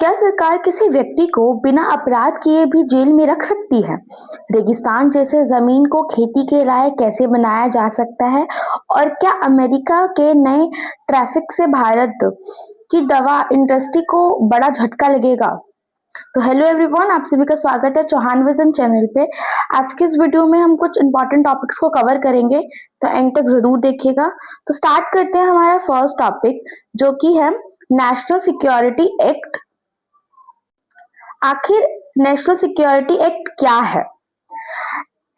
क्या सरकार किसी व्यक्ति को बिना अपराध किए भी जेल में रख सकती है? रेगिस्तान जैसे जमीन को खेती के लायक कैसे बनाया जा सकता है? और क्या अमेरिका के नए टैरिफ से भारत की दवा इंडस्ट्री को बड़ा झटका लगेगा? तो हेलो एवरीवन, आप सभी का स्वागत है चौहान विजन चैनल पे। आज के इस वीडियो में हम कुछ इंपॉर्टेंट टॉपिक्स को कवर करेंगे, तो एंड तक जरूर देखिएगा। तो स्टार्ट करते हैं हमारा फर्स्ट टॉपिक, जो कि है नेशनल सिक्योरिटी एक्ट। आखिर नेशनल सिक्योरिटी एक्ट क्या है?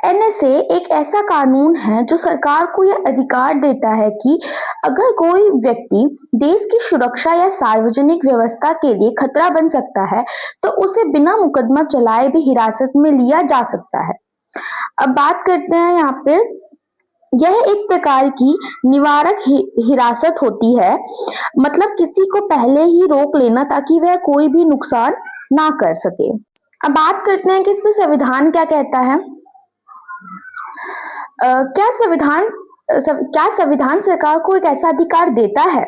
एनएसए एक ऐसा कानून है जो सरकार को यह अधिकार देता है कि अगर कोई व्यक्ति देश की सुरक्षा या सार्वजनिक व्यवस्था के लिए खतरा बन सकता है तो उसे बिना मुकदमा चलाए भी हिरासत में लिया जा सकता है। अब बात करते हैं यहाँ पे, यह एक प्रकार की निवारक हिरासत होती है, मतलब किसी को पहले ही रोक लेना ताकि वह कोई भी नुकसान ना कर सके। अब बात करते हैं कि इसमें संविधान क्या कहता है। क्या संविधान सरकार को एक ऐसा अधिकार देता है?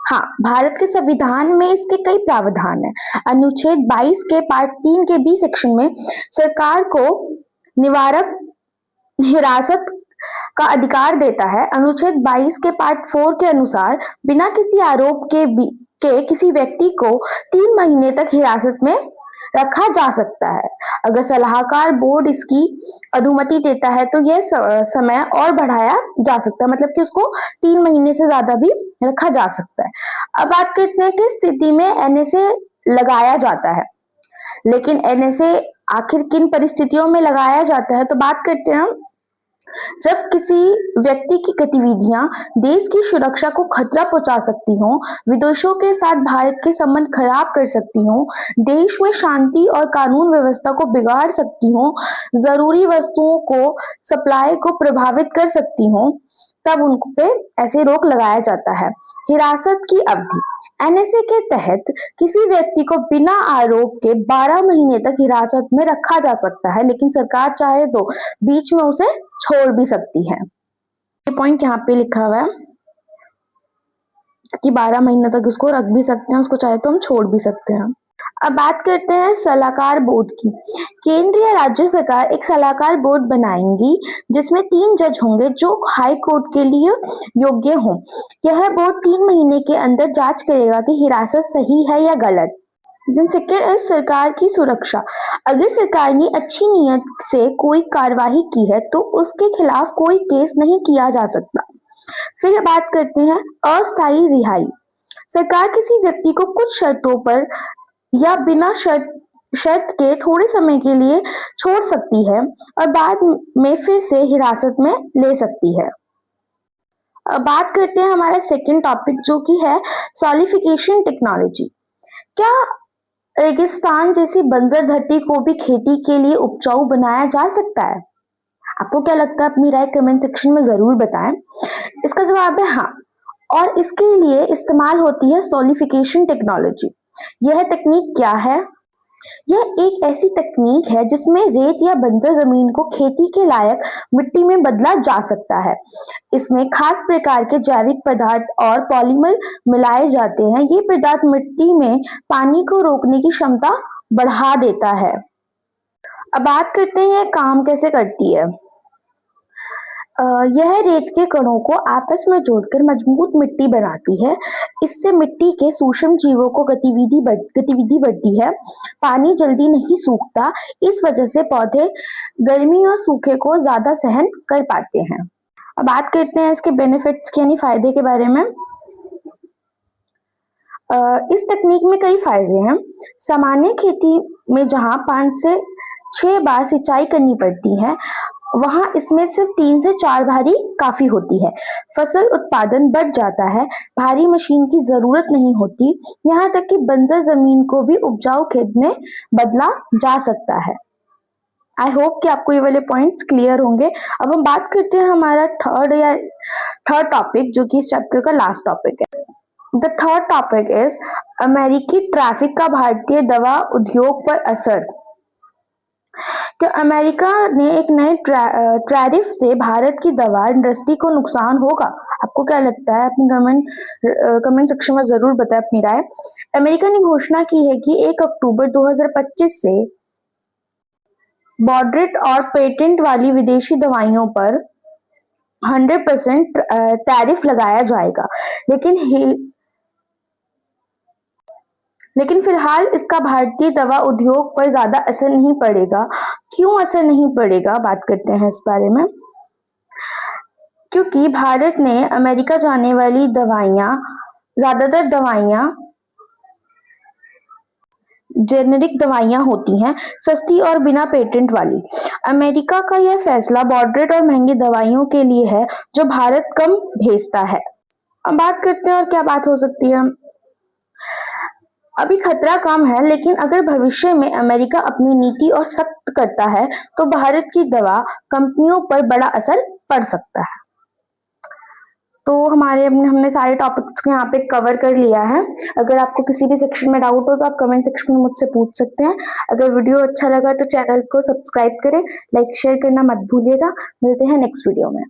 हाँ, भारत के संविधान में इसके कई प्रावधान हैं। अनुच्छेद 22 के पार्ट 3 के बी सेक्शन में सरकार को निवारक हिरासत का अधिकार देता है। अनुच्छेद 22 के पार्ट 4 के अनुसार बिना किसी आरोप के किसी व्यक्ति को 3 महीने तक हिरासत में रखा जा सकता है। अगर सलाहकार बोर्ड इसकी अनुमति देता है तो यह समय और बढ़ाया जा सकता है, मतलब कि उसको 3 महीने से ज्यादा भी रखा जा सकता है। अब बात करते हैं कि स्थिति में एनएसए लगाया जाता है, लेकिन एनएसए आखिर किन परिस्थितियों में लगाया जाता है? तो बात करते हैं हम, जब किसी व्यक्ति की गतिविधियां देश की सुरक्षा को खतरा पहुंचा सकती हों, विदेशों के साथ भारत के संबंध खराब कर सकती हों, देश में शांति और कानून व्यवस्था को बिगाड़ सकती हों, जरूरी वस्तुओं को सप्लाई को प्रभावित कर सकती हों, तब उन पे ऐसे रोक लगाया जाता है। हिरासत की अवधि, एनएसए के तहत किसी व्यक्ति को बिना आरोप के 12 महीने तक हिरासत में रखा जा सकता है, लेकिन सरकार चाहे तो बीच में उसे छोड़ भी सकती है। ये पॉइंट यहाँ पे लिखा हुआ है कि 12 महीने तक उसको रख भी सकते हैं, उसको चाहे तो हम छोड़ भी सकते हैं। अब बात करते हैं सलाहकार बोर्ड की। केंद्र या राज्य सरकार एक सलाहकार बोर्ड बनाएंगी जिसमें 3 जज होंगे जो हाई कोर्ट के लिए योग्य हों। यह बोर्ड 3 महीने के अंदर जांच करेगा कि हिरासत सही है या गलत। सेकेंड है सरकार की सुरक्षा। अगर सरकार ने अच्छी नीयत से कोई कार्यवाही की है तो उसके खिलाफ कोई केस नहीं किया जा सकता। फिर बात करते हैं अस्थायी रिहाई। सरकार किसी व्यक्ति को कुछ शर्तों पर या बिना शर्त के थोड़े समय के लिए छोड़ सकती है और बाद में फिर से हिरासत में ले सकती है। अब बात करते हैं हमारा सेकंड टॉपिक, जो कि है सॉलिडिफिकेशन टेक्नोलॉजी। क्या रेगिस्तान जैसी बंजर धरती को भी खेती के लिए उपजाऊ बनाया जा सकता है? आपको क्या लगता है? अपनी राय कमेंट सेक्शन में जरूर बताएं। इसका जवाब है हाँ, और इसके लिए इस्तेमाल होती है सॉलिडिफिकेशन टेक्नोलॉजी। यह तकनीक क्या है? यह एक ऐसी तकनीक है जिसमें रेत या बंजर जमीन को खेती के लायक मिट्टी में बदला जा सकता है। इसमें खास प्रकार के जैविक पदार्थ और पॉलीमर मिलाए जाते हैं। ये पदार्थ मिट्टी में पानी को रोकने की क्षमता बढ़ा देता है। अब बात करते हैं यह काम कैसे करती है। यह रेत के कणों को आपस में जोड़कर मजबूत मिट्टी बनाती है। इससे मिट्टी के सूक्ष्म जीवों को गतिविधि बढ़ती है। पानी जल्दी नहीं सूखता, इस वजह से पौधे गर्मी और सूखे को ज्यादा सहन कर पाते हैं। अब बात करते हैं इसके बेनिफिट्स यानी फायदे के बारे में। इस तकनीक में कई फायदे हैं। सामान्य खेती में जहां 5 से 6 बार सिंचाई करनी पड़ती है, वहां इसमें सिर्फ 3 से 4 बारी काफी होती है। फसल उत्पादन बढ़ जाता है, भारी मशीन की जरूरत नहीं होती, यहाँ तक कि बंजर जमीन को भी उपजाऊ खेत में बदला जा सकता है। आई होप कि आपको ये वाले पॉइंट्स क्लियर होंगे। अब हम बात करते हैं हमारा थर्ड टॉपिक, जो कि इस चैप्टर का लास्ट टॉपिक है। द थर्ड टॉपिक इज अमेरिकी ट्रैफिक का भारतीय दवा उद्योग पर असर। कि अमेरिका ने एक नए टैरिफ से भारत की दवा इंडस्ट्री को नुकसान होगा? आपको क्या लगता है? अपनी कमेंट सेक्शन में ज़रूर बताएं अपनी राय। अमेरिका ने घोषणा की है कि 1 अक्टूबर 2025 से बॉर्डरेट और पेटेंट वाली विदेशी दवाइयों पर 100% टैरिफ लगाया जाएगा। लेकिन फिलहाल इसका भारतीय दवा उद्योग पर ज़्यादा असर नहीं पड़ेगा। क्यों असर नहीं पड़ेगा? बात करते हैं इस बारे में। क्योंकि भारत ने अमेरिका जाने वाली ज़्यादातर दवाइयाँ जेनेरिक दवाइयाँ होती हैं, सस्ती और बिना पेटेंट वाली। अमेरिका का यह फैसला बॉर्डरेट और महंगी दवाइयों के लिए है, जो भारत कम भेजता है। अब बात करते हैं और क्या बात हो सकती है। अभी खतरा कम है, लेकिन अगर भविष्य में अमेरिका अपनी नीति और सख्त करता है, तो भारत की दवा कंपनियों पर बड़ा असर पड़ सकता है। तो हमने सारे टॉपिक्स को यहाँ पे कवर कर लिया है। अगर आपको किसी भी सेक्शन में डाउट हो तो आप कमेंट सेक्शन में मुझसे पूछ सकते हैं। अगर वीडियो अच्छा लगा तो चैनल को सब्सक्राइब करें, लाइक शेयर करना मत भूलिएगा। मिलते हैं नेक्स्ट वीडियो में।